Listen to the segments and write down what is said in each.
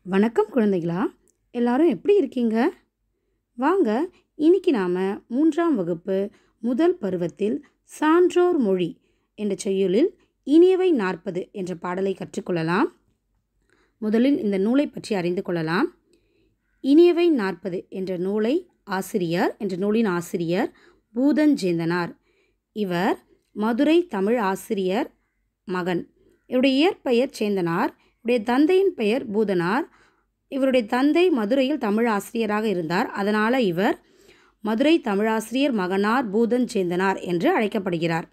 வணக்கம் குழந்தைகளா, எல்லாரும் எப்படி இருக்கீங்க? வாங்க, இன்னைக்கு நாம் 3ஆம் வகுப்பு முதல் பருவத்தில் சான்றோர் மொழி என்ற செய்யுளில் இனியவை 40 என்ற பாடலை கற்றுக்கொள்ளலாம். முதலில் இந்த நூலை பற்றி அறிந்து கொள்ளலாம். இனியவை 40 என்ற நூலின் ஆசிரியர் பூதஞ்சேந்தனார். இவர் மதுரை தமிழ் ஆசிரியர் மகன். இவருடைய இயற்பெயர் சேந்தனார். இவருடைய தந்தையின் பெயர் பூதனார். இவருடைய தந்தை மதுரையில் தமிழ் ஆசிரியராக இருந்தார். அதனால் இவர் மதுரை தமிழாசிரியர் மகனார் பூதஞ்சேந்தனார் என்று அழைக்கப்படுகிறார்.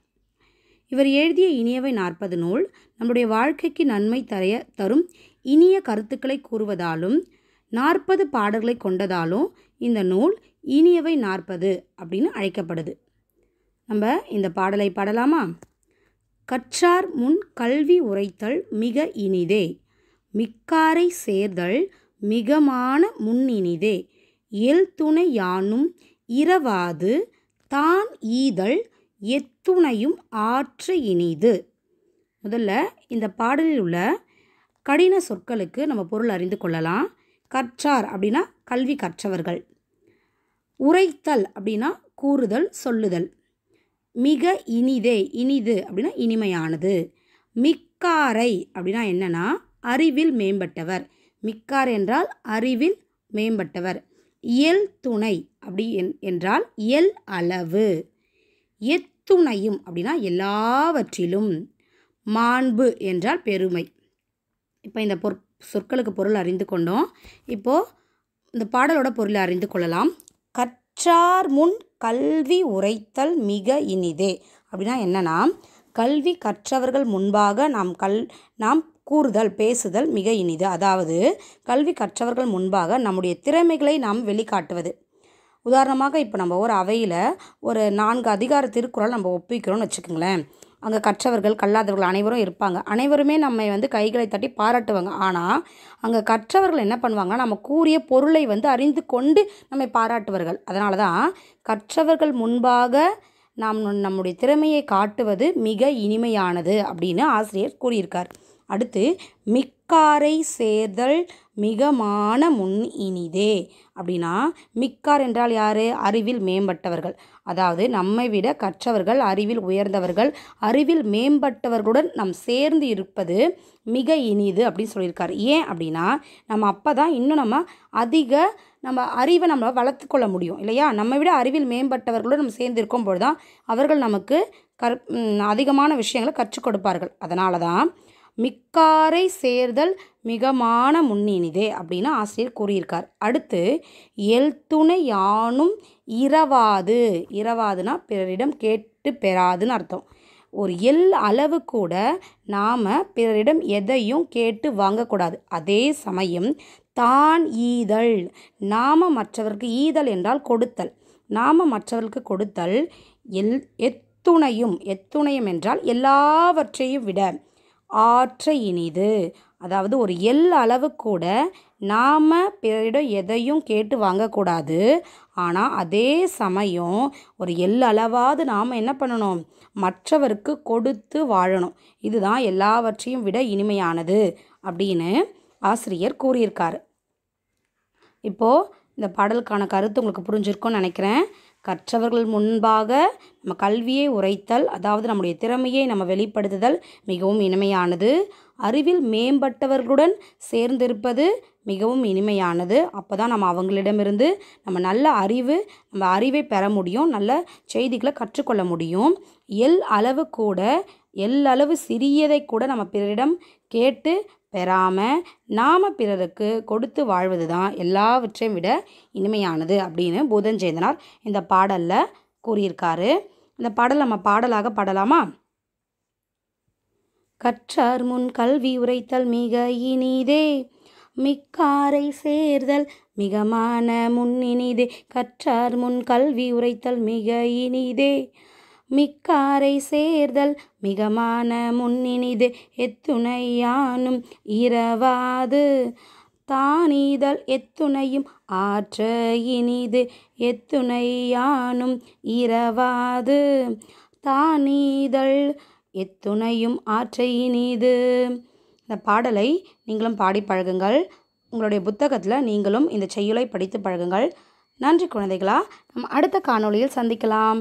இவர் எழுதிய இனியவை 40 நூல் நம்முடைய வாழ்க்கைக்கு நன்மை தரும் இனிய கருத்துக்களை கூறுவதாலும் 40 பாடல்களை கொண்டதாலும் இந்த நூல் இனியவை 40 அப்படின்னு அழைக்கப்படுது. நம்ம இந்த பாடலை பாடலாமா? கற்றார் முன் கல்வி உரைத்தல் மிக இனிதே, மிக்காரை சேர்தல் மிகமான முன்னினிதே, எல் துணை யானும் இரவாது தான் ஈதல் எத்துணையும் ஆற்ற இனிது. முதல்ல இந்த பாடலில் உள்ள கடின சொற்களுக்கு நம்ம பொருள் அறிந்து கொள்ளலாம். கற்றார் அப்படின்னா கல்வி கற்றவர்கள். உரைத்தல் அப்படின்னா கூறுதல், சொல்லுதல். மிக இனிதே, இனிது அப்படின்னா இனிமையானது. மிக்காரை அப்படின்னா என்னன்னா அறிவில் மேம்பட்டவர். மிக்கார் என்றால் அறிவில் மேம்பட்டவர். எல் துணை அப்படி என்றால் எல் அளவு. எத்துணையும் அப்படின்னா எல்லாவற்றிலும். மாண்பு என்றால் பெருமை. இப்போ இந்த சொற்களுக்கு பொருள் அறிந்து கொண்டோம். இப்போது இந்த பாடலோட பொருளை அறிந்து கொள்ளலாம். கற்றார் முன் கல்வி உரைத்தல் மிக இனிதே அப்படின்னா என்னன்னா, கல்வி கற்றவர்கள் முன்பாக நாம் கூறுதல், பேசுதல் மிக இனிது. அதாவது கல்வி கற்றவர்கள் முன்பாக நம்முடைய திறமைகளை நாம் வெளிக்காட்டுவது. உதாரணமாக இப்போ நம்ம ஒரு அவையில் ஒரு 4 அதிகார திருக்குறள் நம்ம ஒப்பிக்கிறோம்னு வச்சுக்கோங்களேன். அங்கே கற்றவர்கள் கல்லாதவர்கள் அனைவரும் இருப்பாங்க. அனைவருமே நம்மை கைகளை தட்டி பாராட்டுவாங்க. ஆனால் அங்கே கற்றவர்கள் என்ன பண்ணுவாங்கன்னா, நம்ம கூறிய பொருளை அறிந்து கொண்டு நம்மை பாராட்டுவார்கள். அதனால தான் கற்றவர்கள் முன்பாக நாம் நம்முடைய திறமையை காட்டுவது மிக இனிமையானது அப்படின்னு ஆசிரியர் கூறியிருக்கார். அடுத்து மிக்காரை சேர்தல் மிகமான முன் இனிதே அப்படின்னா, மிக்கார் என்றால் யார்? அறிவில் மேம்பட்டவர்கள். அதாவது நம்மை விட கற்றவர்கள், அறிவில் உயர்ந்தவர்கள், அறிவில் மேம்பட்டவர்களுடன் நாம் சேர்ந்து இருப்பது மிக இனிது அப்படின்னு சொல்லியிருக்காரு. ஏன் அப்படின்னா, நம்ம அப்போ தான் இன்னும் நம்ம அறிவை நம்ம வளர்த்து கொள்ள முடியும் இல்லையா? நம்மை விட அறிவில் மேம்பட்டவர்களுடன் நம்ம சேர்ந்து இருக்கும் பொழுது தான் அவர்கள் நமக்கு அதிகமான விஷயங்களை கற்றுக் கொடுப்பார்கள். அதனால தான் மிக்காரை சேர்தல் மிகமான முன்னினிதே அப்படின்னு ஆசிரியர் கூறியிருக்கார். அடுத்து எல் துணை யானும் இரவாது. இரவாதுனா பிறரிடம் கேட்டு பெறாதுன்னு அர்த்தம். ஒரு எல் அளவு கூட நாம் பிறரிடம் எதையும் கேட்டு வாங்கக்கூடாது. அதே சமயம் தான் ஈதல், நாம் மற்றவருக்கு ஈதல் என்றால் கொடுத்தல். நாம் மற்றவர்களுக்கு கொடுத்தல். எத்துணையும் என்றால் எல்லாவற்றையும் விட ஆற்ற இனிது. அதாவது ஒரு எல் அளவு கூட நாம் பிறரிடம் எதையும் கேட்டு வாங்கக்கூடாது. ஆனால் அதே சமயம் ஒரு எல் அளவாவது நாம் என்ன பண்ணணும்? மற்றவருக்கு கொடுத்து வாழணும். இதுதான் எல்லாவற்றையும் விட இனிமையானது அப்படின்னு ஆசிரியர் கூறியிருக்காரு. இப்போது இந்த பாடலுக்கான கருத்து உங்களுக்கு புரிஞ்சிருக்கும்னு நினைக்கிறேன். கற்றவர்கள் முன்பாக நம்ம கல்வியை உரைத்தல், அதாவது நம்முடைய திறமையை நம்ம வெளிப்படுத்துதல் மிகவும் இனிமையானது. அறிவில் மேம்பட்டவர்களுடன் சேர்ந்திருப்பது மிகவும் இனிமையானது. அப்போ தான் நம்ம அவங்களிடமிருந்து நம்ம அறிவை பெற முடியும், நல்ல செய்திகளை கற்றுக்கொள்ள முடியும். எல் அளவு சிறியதை கூட நம்ம பிறரிடம் கேட்டு பெறாமல் நாம் பிறருக்கு கொடுத்து வாழ்வது தான் எல்லாவற்றையும் விட இனிமையானது அப்படின்னு பூதஞ்சேந்தனார் இந்த பாடலில் கூறியிருக்காரு. இந்த பாடல் நம்ம பாடலாக பாடலாமா? கற்றார் முன் கல்வி உரைத்தல் மிக இனிதே, மிக்காரை சேர்தல் மிகமான முன்னினிதே. கற்றார் முன் கல்வி உரைத்தல் மிக இனிதே, மிக்காரை சேர்தல் மிகமான முன்னினிதே, எத்துணை யானும் இரவாது தானீதல் எத்துணையும் ஆற்ற இனிது. எத்துணை யானும் இரவாது தானீதல் எத்துணையும் ஆற்ற இனிது. இந்த பாடலை நீங்களும் பாடி பழகுங்கள். உங்களுடைய புத்தகத்தில் நீங்களும் இந்த செய்யுளை படித்து பழகுங்கள். நன்றி குழந்தைகளா. நம்ம அடுத்த காணொளியில் சந்திக்கலாம்.